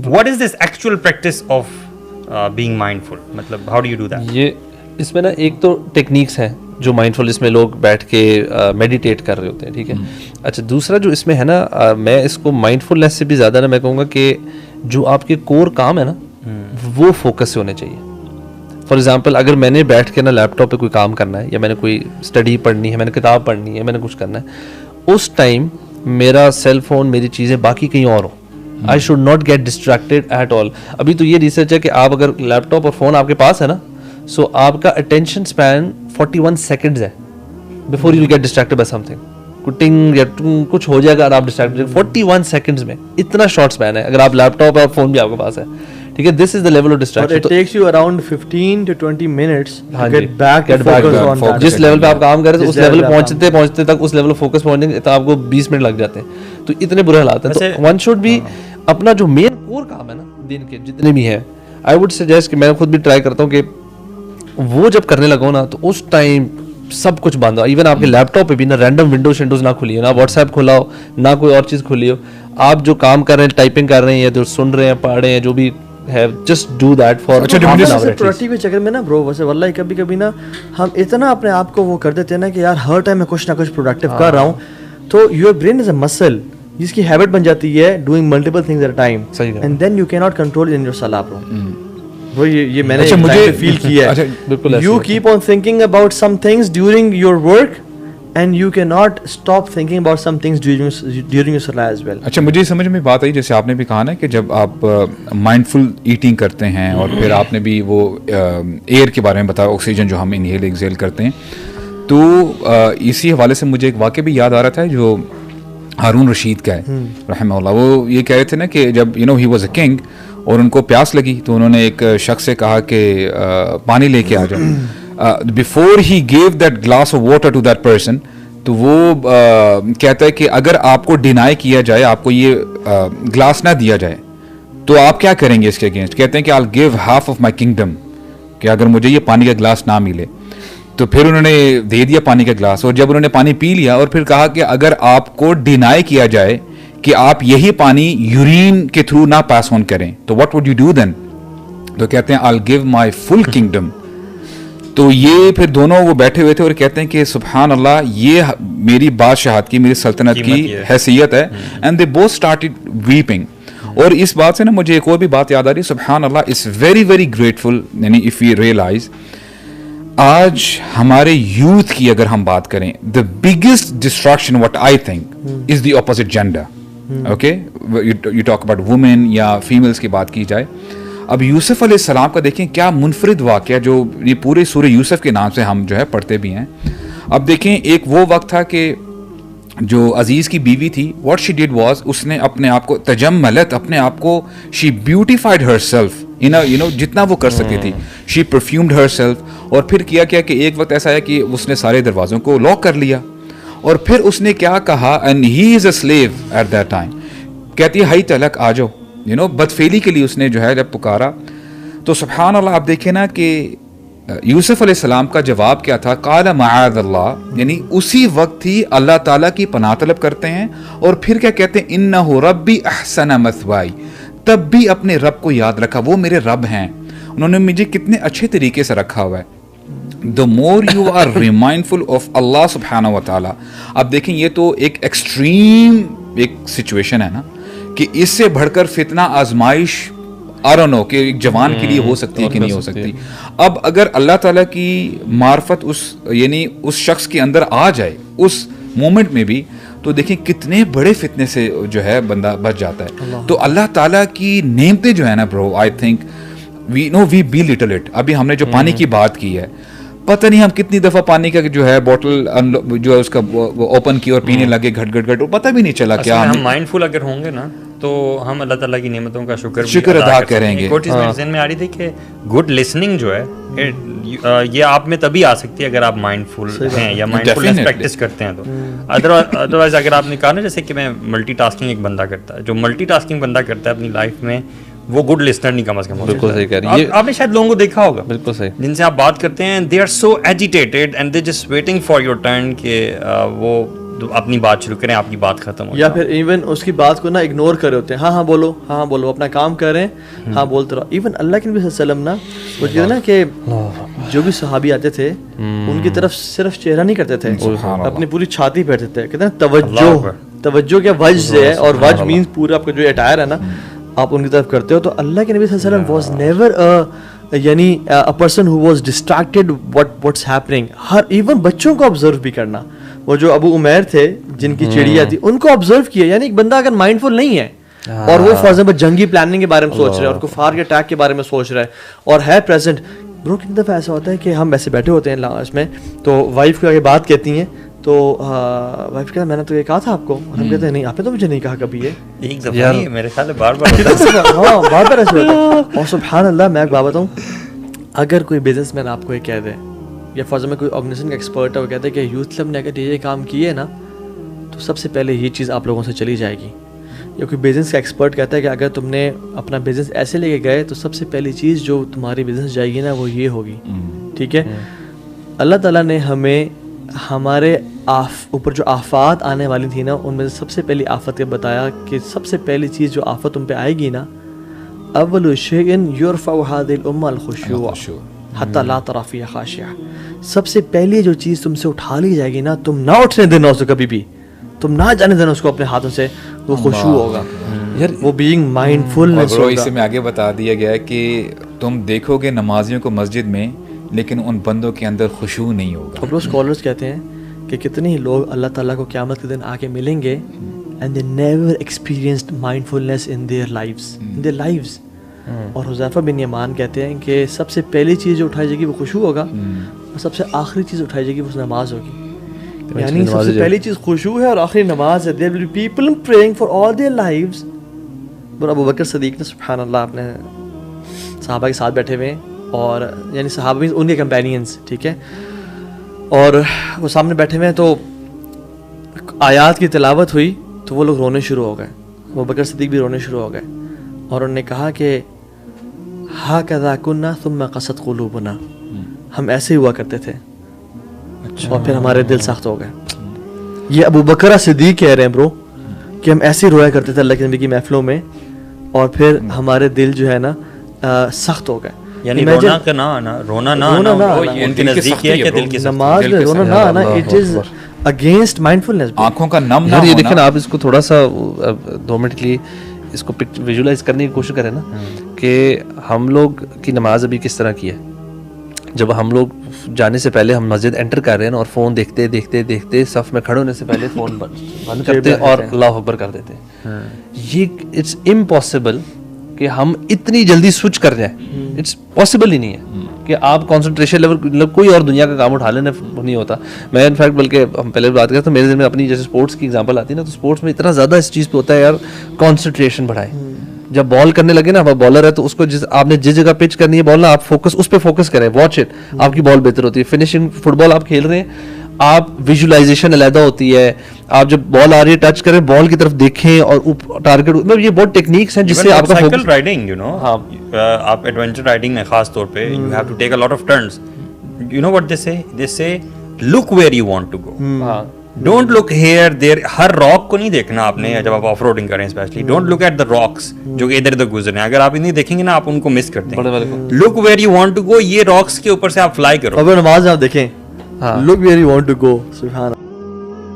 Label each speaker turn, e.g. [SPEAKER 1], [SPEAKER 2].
[SPEAKER 1] what is this actual practice of being mindful, مطلب how do you do that؟
[SPEAKER 2] یہ اس میں نا ایک تو ٹیکنیکس ہیں جو مائنڈفلنس میں لوگ بیٹھ کے میڈیٹیٹ کر رہے ہوتے ہیں, ٹھیک ہے. اچھا دوسرا جو اس میں ہے نا, میں اس کو مائنڈفلنس سے بھی زیادہ نا میں کہوں گا کہ جو آپ کے کور کام ہے نا وہ فوکس سے ہونے چاہیے. فار ایگزامپل اگر میں نے بیٹھ کے نا لیپ ٹاپ پہ کوئی کام کرنا ہے, یا میں نے کوئی اسٹڈی پڑھنی ہے, میں نے کتاب پڑھنی ہے, میں نے کچھ کرنا ہے, اس ٹائم میرا سیل فون, میری چیزیں باقی کہیں اور ہوں. I should not get distracted at all. ابھی تو یہ ریسرچ ہے کہ آپ اگر لیپ ٹاپ اور فون آپ کے پاس ہے نا, سو آپ کا اٹینشن اسپین 41 سیکنڈز ہے before you get distracted by something. Cutting یا کچھ ہو جائے گا اور آپ ڈسٹریکٹ 41 سیکنڈز میں, اتنا شارٹ اسپین ہے اگر آپ لیپ ٹاپ اور فون بھی آپ کے پاس ہے, ٹھیک ہے. دس از the level of distraction.
[SPEAKER 3] But it takes you around 15 to 20 minutes to get back to focus on that.
[SPEAKER 2] جس لیول پہ آپ کام کر رہے ہیں اس لیول پہ پہنچتے تک, اس لیول فوکس پہنچنے تک آپ کو 20 منٹ لگ جاتے ہیں. تو اتنے برے حالات ہیں. تو ون شوڈ بھی اپنا جو مین کور کام ہے نا دن کے جتنے بھی ہیں, آئی وڈ سجیسٹ کہ میں خود بھی ٹرائی کرتا ہوں کہ وہ جب کرنے لگا نا تو اس ٹائم سب کچھ بند ہو. ایون آپ کے لیپ ٹاپ پہ بھی نا رینڈم ونڈوز نہ کھلی ہو, نہ واٹس ایپ کھلا ہو, نہ کوئی اور چیز کھلی ہو. آپ جو کام کر رہے ہیں, ٹائپنگ کر رہے ہیں یا جو سن رہے ہیں, پڑھ رہے ہیں, جو بھی ہے, just do that for
[SPEAKER 3] productivity کے چکر میں نا برو, ویسے واللہ کبھی کبھی نا ہم اتنا اپنے آپ کو وہ کر دیتے ہیں نا کہ یار ہر ٹائم میں کچھ نہ کچھ پروڈکٹیو کر رہا ہوں. تو یور برین از اے مسل جس کی ہیبٹ بن جاتی ہے doing multiple things at a time, and then you can not control in yourself bro. یہ میں نے مجھے فیل کیا ہے. You keep on thinking about some things during your work and you cannot stop thinking about some things during your salah as well.
[SPEAKER 4] اچھا مجھے سمجھ میں بات آئی, جیسے آپ نے بھی کہا نا کہ جب آپ مائنڈفل ایٹنگ کرتے ہیں اور پھر آپ نے بھی وہ ایئر کے بارے میں بتایا, آکسیجن جو ہم انہیل ایکزیل کرتے ہیں, تو اسی حوالے سے مجھے ایک واقعہ بھی یاد آ رہا تھا جو ہارون رشید کا ہے رحمہ اللہ. وہ یہ کہہ رہے تھے نا کہ جب ہی واز اے کنگ اور ان کو پیاس لگی تو انہوں نے ایک شخص سے کہا کہ پانی لے کے آ جاؤ. before he gave that glass of water to that person, تو وہ کہتا ہے کہ اگر آپ کو ڈینائی کیا جائے, آپ کو یہ گلاس نہ دیا جائے, تو آپ کیا کریں گے اس کے اگینسٹ؟ کہتے ہیں کہ I'll give half of my kingdom, کہ اگر مجھے یہ پانی کا گلاس نہ ملے. تو پھر انہوں نے دے دیا پانی کا گلاس, اور جب انہوں نے پانی پی لیا اور پھر کہا کہ اگر آپ کو ڈینائی کیا جائے کہ آپ یہی پانی یورین کے تھرو نہ پاس آن کریں, تو what would you do then؟ تو کہتے ہیں I'll give my full kingdom. تو یہ پھر دونوں وہ بیٹھے ہوئے تھے اور کہتے ہیں کہ سبحان اللہ, یہ میری بادشاہت کی, میری سلطنت کی حیثیت ہے. And they both started vaping. اور اس بات سے نا مجھے ایک اور بھی بات یاد آ رہی ہے, سبحان اللہ, اٹس ویری ویری گریٹفل. یعنی اف یو ریئلائز, آج ہمارے یوتھ کی اگر ہم بات کریں, the biggest distraction what I think is the opposite gender. Okay, you talk about women یا فیمیلس کی بات کی جائے. اب یوسف علیہ السلام کا دیکھیں کیا منفرد واقعہ, جو یہ پورے سورہ یوسف کے نام سے ہم جو ہے پڑھتے بھی ہیں. اب دیکھیں ایک وہ وقت تھا کہ جو عزیز کی بیوی تھی, واٹ شی ڈیڈ واز, اس نے اپنے آپ کو تجملت, اپنے آپ کو شی بیوٹیفائڈ ہر سیلف جتنا وہ کر سکتی تھی. شی پرفیومڈ ہر سیلف. اور پھر کیا کہ ایک وقت ایسا ہے کہ اس نے سارے دروازوں کو لاک کر لیا, اور پھر اس نے کیا کہا, and he is a slave at that time. کہتی ہے ہائی تلک آ جاؤ, بدفعلی کے لیے اس نے جو ہے جب پکارا. تو سبحان اللہ, آپ دیکھیں نا کہ یوسف علیہ السلام کا جواب کیا تھا, قال معاذ اللہ, یعنی اسی وقت ہی اللہ تعالیٰ کی پناہ طلب کرتے ہیں. اور پھر کیا کہتے ہیں, انہ ربی احسن مثوائی, تب بھی اپنے رب کو یاد رکھا, وہ میرے رب ہیں, انہوں نے مجھے کتنے اچھے طریقے سے رکھا ہوا ہے. the more you are remindful of اللہ سبحانہ و تعالیٰ. اب دیکھیں یہ تو ایک ایکسٹریم ایک سچویشن ہے نا, کہ اس سے بڑھ کر فتنہ آزمائش I don't know کہ ایک جوان کے لیے ہو سکتی ہے کہ نہیں ہو سکتی. اب اگر اللہ تعالیٰ کی معرفت یعنی اس شخص کے اندر آ جائے اس مومنٹ میں بھی, تو دیکھیں کتنے بڑے فتنے سے جو ہے بندہ بچ جاتا ہے. تو اللہ تعالیٰ کی نعمتیں جو ہے نا bro, I think we belittle it. ابھی ہم نے جو پانی کی بات کی ہے, پتہ نہیں ہم کتنی دفعہ پانی کا جو ہے بوٹل جو ہے اس کا اوپن کی اور پینے لگے گھٹ گھٹ گھٹ, پتہ بھی نہیں چلا. کیا
[SPEAKER 1] ہم مائنڈفل اگر ہوں گے نا تو ہم اللہ تعالیٰ کی نعمتوں کا
[SPEAKER 4] شکر ادا کریں گے.
[SPEAKER 1] ایک چیز میرے ذہن میں آ رہی تھی کہ گڈ لسننگ جو ہے یہ آپ میں تبھی آ سکتی ہے اگر آپ مائنڈفل ہیں یا مائنڈفلنس پریکٹس کرتے ہیں. تو ادروائز اگر آپ نے کہا نا جیسے کہ میں ملٹی ٹاسکنگ ایک بندہ کرتا ہے, جو ملٹی ٹاسکنگ بندہ کرتا ہے اپنی لائف میں, وہ گڈ لسنر نہیں کم از کم.
[SPEAKER 2] بالکل صحیح کہہ رہی ہیں.
[SPEAKER 1] آپ نے شاید لوگوں کو دیکھا ہوگا
[SPEAKER 2] بالکل صحیح,
[SPEAKER 1] جن سے آپ بات کرتے ہیں, they are so agitated and they just waiting for your turn کہ وہ اپنی بات شروع کریں, آپ کی بات ختم ہو,
[SPEAKER 3] یا پھر ایون اس کی بات کو نا اگنور کر رہے ہوتے ہیں, ہاں بولو اپنا کام کر رہے ہیں, ہاں بولتے رہو. ایون اللہ کے نبی صلی اللہ علیہ وسلم نا وہ کہتے ہیں نا کہ جو بھی صحابی آتے تھے ان کی طرف صرف چہرہ نہیں کرتے تھے, اپنی پوری چھاتی پھیرتے تھے. کہتے ہیں توجہ کیا وجہ سے ہے, اور وجہ مینس پورا آپ کا جو اٹائر ہے نا آپ ان کی طرف کرتے ہو. تو اللہ کے نبی صلی اللہ علیہ وسلم واز نیور یعنی a person who was distracted what's happening. Hare even بچوں کو آبزرو بھی کرنا, وہ جو ابو عمیر تھے جن کی چڑیا تھی ان کو آبزرو کیا. یعنی ایک بندہ اگر مائنڈ فل نہیں ہے اور وہ فار ایگزامپل جنگی پلاننگ کے بارے میں سوچ رہا ہے اور کفار کے اٹیک کے بارے میں سوچ رہا ہے اور ہے پریزنٹ, برو کتنی دفعہ ایسا ہوتا ہے کہ ہم ایسے بیٹھے ہوتے ہیں اس میں تو وائف کو آگے بات کہتی ہیں تو وائف کہتا ہے میں نے تو یہ کہا تھا آپ کو, اور ہم کہتے ہیں نہیں آپ نے تو مجھے نہیں کہا کبھی. یہ
[SPEAKER 1] ایک دفعہ نہیں, میرے خیال ہے بار بار
[SPEAKER 3] ہاں بار بار ایسے ہوتا ہے. اور سبحان اللہ میں ایک بات بتاؤں, اگر کوئی بزنس مین آپ کو یہ کہہ دے یا فار ایگزامپل کوئی آرگنائزیشن کا ایکسپرٹ ہے وہ کہتے ہیں کہ یوتھ کلب نے اگر یہ کام کیے نا تو سب سے پہلے یہ چیز آپ لوگوں سے چلی جائے گی. یا کوئی بزنس کا ایکسپرٹ کہتا ہے کہ اگر تم نے اپنا بزنس ایسے لے کے گئے تو سب سے پہلی چیز جو تمہاری بزنس جائے گی نا وہ یہ ہوگی. ٹھیک ہے, اللہ تعالیٰ نے ہمیں ہمارے اوپر جو آفات آنے والی تھی نا ان میں سے سب سے پہلی آفت یہ بتایا کہ سب سے پہلی چیز جو آفت تم پہ آئے گی نا, اول شیء یرفع هذه الامه الخشوع حتی لا تری فیها خاشعہ. سب سے پہلی جو چیز تم سے اٹھا لی جائے گی نا, تم نہ اٹھنے دینا اسے کبھی بھی, تم نہ جانے دینا اس کو اپنے ہاتھوں سے, وہ خشوع ہوگا یار, وہ بینگ مائنڈ فلنس ہوگا.
[SPEAKER 4] اس میں آگے بتا دیا گیا ہے کہ تم دیکھو گے نمازیوں کو مسجد میں لیکن ان بندوں کے اندر خشوع نہیں ہوگا.
[SPEAKER 3] اب لوگ اسکالرس کہتے ہیں کہ کتنے ہی لوگ اللہ تعالیٰ کو قیامت کے دن آ کے ملیں گے and they never experienced mindfulness in their lives. اور حذیفہ بن یمان کہتے ہیں کہ سب سے پہلی چیز جو اٹھائی جائے گی وہ خشوع ہوگا, اور سب سے آخری چیز اٹھائی جائے گی وہ نماز ہوگی. یعنی سب سے پہلی چیز خشوع ہے اور آخری نماز ہے. there will be people praying for all their lives. اور ابو بکر صدیق نے سبحان اللہ اپنے صحابہ کے ساتھ بیٹھے ہوئے ہیں, اور یعنی صحابہ ان کے کمپینینز, ٹھیک ہے, اور وہ سامنے بیٹھے ہوئے ہیں تو آیات کی تلاوت ہوئی تو وہ لوگ رونے شروع ہو گئے. ابو بکر صدیق بھی رونے شروع ہو گئے اور انہوں نے کہا کہ ہاکذا کنا ثم قست قلوبنا, ہم ایسے ہی ہوا کرتے تھے اور پھر ہمارے دل سخت ہو گئے. یہ ابو بکر صدیق کہہ رہے ہیں برو کہ ہم ایسے ہی رویا کرتے تھے اللہ کے نبی کی محفلوں میں اور پھر ہمارے دل جو ہے نا سخت ہو گئے.
[SPEAKER 1] یعنی رونا کا نہ آنا, رونا نہ آنا ان کے نزدیک یہ ہے کہ دل کی
[SPEAKER 3] نماز میں رونا نہ آنا اٹ از اگینسٹ مائنڈفلنس.
[SPEAKER 4] آنکھوں کا نم نہ
[SPEAKER 2] ہونا. یہ دیکھیں آپ اس کو تھوڑا سا 2 منٹ کے لیے اس کو ویژولائز کرنے کی کوشش کریں نا کہ ہم لوگ کی نماز ابھی کس طرح کی ہے. جب ہم لوگ جانے سے پہلے ہم مسجد انٹر کر رہے ہیں اور فون دیکھتے دیکھتے دیکھتے صف میں کھڑے ہونے سے پہلے فون بند کرتے اور اللہ اکبر کر دیتے ہیں. یہ اٹس امپاسبل کہ ہم اتنی جلدی سوئچ کر جائیں, اٹس پاسبل ہی نہیں ہے کہ آپ کانسنٹریشن لیول مطلب کوئی اور دنیا کا کام اٹھا لینا نہیں ہوتا. میں انفیکٹ بلکہ ہم پہلے بات کرتے ہیں میرے دل میں اپنی جیسے اسپورٹس کی ایگزامپل آتی ہے نا, تو اسپورٹس میں اتنا زیادہ اس چیز پہ ہوتا ہے یار کانسنٹریشن بڑھائیں. جب بال کرنے لگے نا, بالر ہے تو اس کو آپ نے جس جگہ پچ کرنی ہے بال نا, آپ فوکس اس پہ فوکس کریں, واچ اٹ, آپ کی بال بہتر ہوتی ہے. فنشنگ فٹ بال آپ کھیل رہے ہیں, آپ ویژولائزیشن علیحدہ ہوتی ہے. آپ جب بال آ رہی ہے ٹچ کریں, بال کی طرف دیکھیں اور ٹارگیٹ, مطلب یہ بہت ٹیکنیکس ہیں جس سے آپ کا
[SPEAKER 1] سائیکل رائڈنگ, یو نو, آپ ایڈونچر رائڈنگ میں خاص طور پہ you have to take a lot of turns. You know what they say look where you want to go, don't look here there. ہر راک کو نہیں دیکھنا آپ نے جب آپ آف روڈنگ کریں specially. Don't look at the rocks جو کہ ادھر ادھر گزرے ہیں. اگر آپ انہیں دیکھیں گے نا آپ ان کو مس کرتے ہیں. Look where you want to go, یہ راکس کے اوپر سے آپ فلائی کرو.
[SPEAKER 3] اگر نماز آپ دیکھیں, look where you want to go, سبحان اللہ.